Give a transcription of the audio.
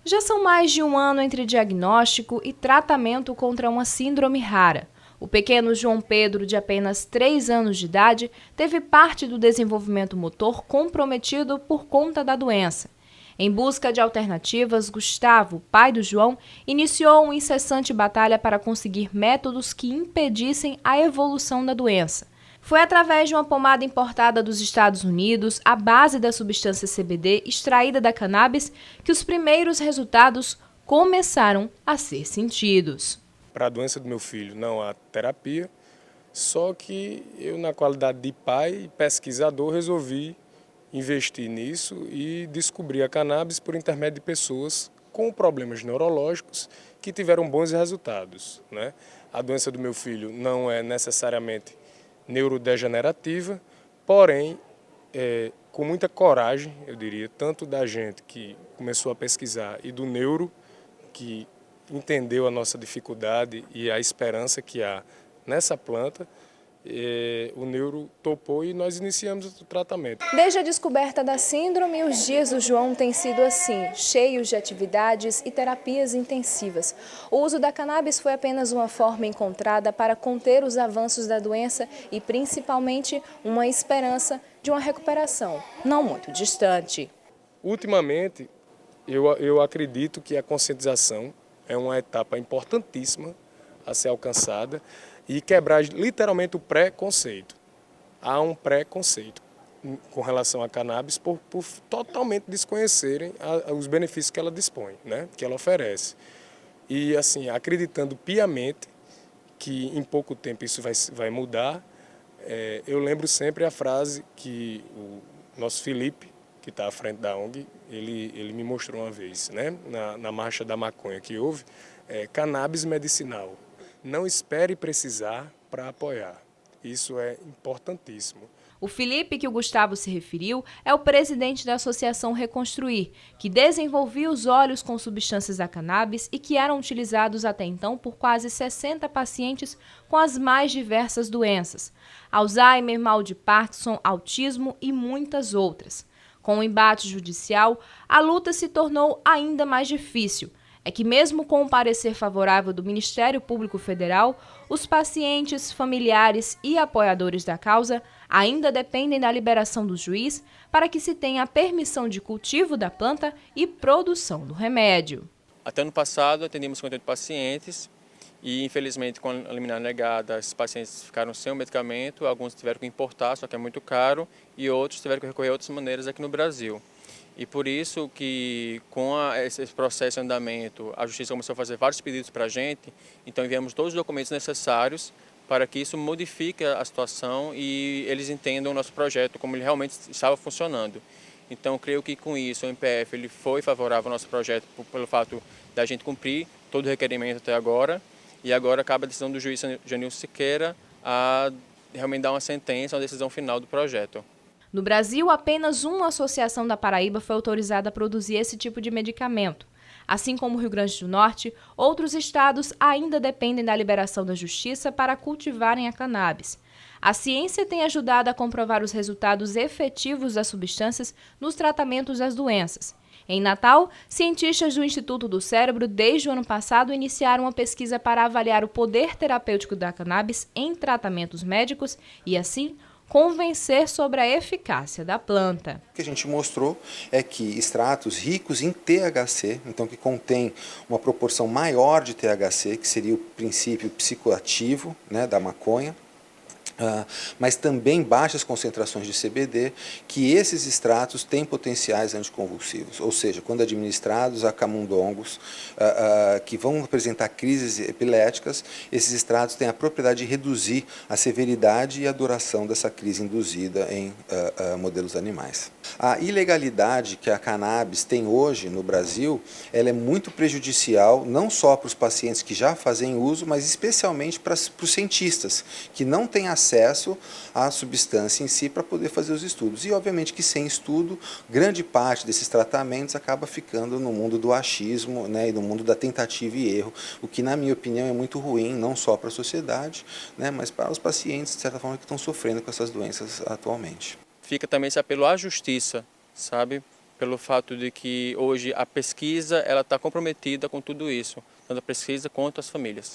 Já são mais de um ano entre diagnóstico e tratamento contra uma síndrome rara. O pequeno João Pedro, de apenas 3 anos de idade, teve parte do desenvolvimento motor comprometido por conta da doença. Em busca de alternativas, Gustavo, pai do João, iniciou uma incessante batalha para conseguir métodos que impedissem a evolução da doença. Foi através de uma pomada importada dos Estados Unidos, à base da substância CBD extraída da cannabis, que os primeiros resultados começaram a ser sentidos. Para a doença do meu filho não há terapia, só que eu, na qualidade de pai e pesquisador, resolvi investir nisso e descobrir a cannabis por intermédio de pessoas com problemas neurológicos que tiveram bons resultados, né? A doença do meu filho não é necessariamente neurodegenerativa, porém, com muita coragem, eu diria, tanto da gente que começou a pesquisar e do neuro, que entendeu a nossa dificuldade e a esperança que há nessa planta, o neuro topou e nós iniciamos o tratamento. Desde a descoberta da síndrome, os dias do João têm sido assim, cheios de atividades e terapias intensivas. O uso da cannabis foi apenas uma forma encontrada para conter os avanços da doença e, principalmente, uma esperança de uma recuperação não muito distante. Ultimamente, eu acredito que a conscientização é uma etapa importantíssima a ser alcançada e quebrar literalmente o preconceito. Há um preconceito com relação à cannabis por totalmente desconhecerem os benefícios que ela dispõe, né, que ela oferece. E assim, acreditando piamente que em pouco tempo isso vai mudar, eu lembro sempre a frase que o nosso Felipe, que está à frente da ONG, ele me mostrou uma vez, né, na marcha da maconha que houve, cannabis medicinal. Não espere precisar para apoiar. Isso é importantíssimo. O Felipe, que o Gustavo se referiu, é o presidente da Associação Reconstruir, que desenvolvia os óleos com substâncias da cannabis e que eram utilizados até então por quase 60 pacientes com as mais diversas doenças: Alzheimer, mal de Parkinson, autismo e muitas outras. Com o embate judicial, a luta se tornou ainda mais difícil. É que mesmo com o parecer favorável do Ministério Público Federal, os pacientes, familiares e apoiadores da causa ainda dependem da liberação do juiz para que se tenha a permissão de cultivo da planta e produção do remédio. Até ano passado atendíamos 58 pacientes e infelizmente com a liminar negada, esses pacientes ficaram sem o medicamento, alguns tiveram que importar, só que é muito caro, e outros tiveram que recorrer a outras maneiras aqui no Brasil. E por isso que, com esse processo em andamento, a Justiça começou a fazer vários pedidos para a gente, então enviamos todos os documentos necessários para que isso modifique a situação e eles entendam o nosso projeto como ele realmente estava funcionando. Então, creio que com isso o MPF ele foi favorável ao nosso projeto pelo fato da gente cumprir todo o requerimento até agora, e agora acaba a decisão do juiz Janilson Siqueira a realmente dar uma sentença, uma decisão final do projeto. No Brasil, apenas uma associação da Paraíba foi autorizada a produzir esse tipo de medicamento. Assim como o Rio Grande do Norte, outros estados ainda dependem da liberação da Justiça para cultivarem a cannabis. A ciência tem ajudado a comprovar os resultados efetivos das substâncias nos tratamentos das doenças. Em Natal, cientistas do Instituto do Cérebro, desde o ano passado, iniciaram uma pesquisa para avaliar o poder terapêutico da cannabis em tratamentos médicos e, assim, convencer sobre a eficácia da planta. O que a gente mostrou é que extratos ricos em THC, então que contém uma proporção maior de THC, que seria o princípio psicoativo, né, da maconha, mas também baixas concentrações de CBD, que esses extratos têm potenciais anticonvulsivos, ou seja, quando administrados a camundongos que vão apresentar crises epiléticas, esses extratos têm a propriedade de reduzir a severidade e a duração dessa crise induzida em modelos animais. A ilegalidade que a cannabis tem hoje no Brasil, ela é muito prejudicial não só para os pacientes que já fazem uso, mas especialmente para os cientistas, que não têm acesso à substância em si para poder fazer os estudos. E obviamente que sem estudo, grande parte desses tratamentos acaba ficando no mundo do achismo, né, e no mundo da tentativa e erro, o que na minha opinião é muito ruim, não só para a sociedade, né, mas para os pacientes, de certa forma, que estão sofrendo com essas doenças atualmente. Fica também esse apelo à justiça, sabe? pelo fato de que hoje a pesquisa ela está comprometida com tudo isso, tanto a pesquisa quanto as famílias.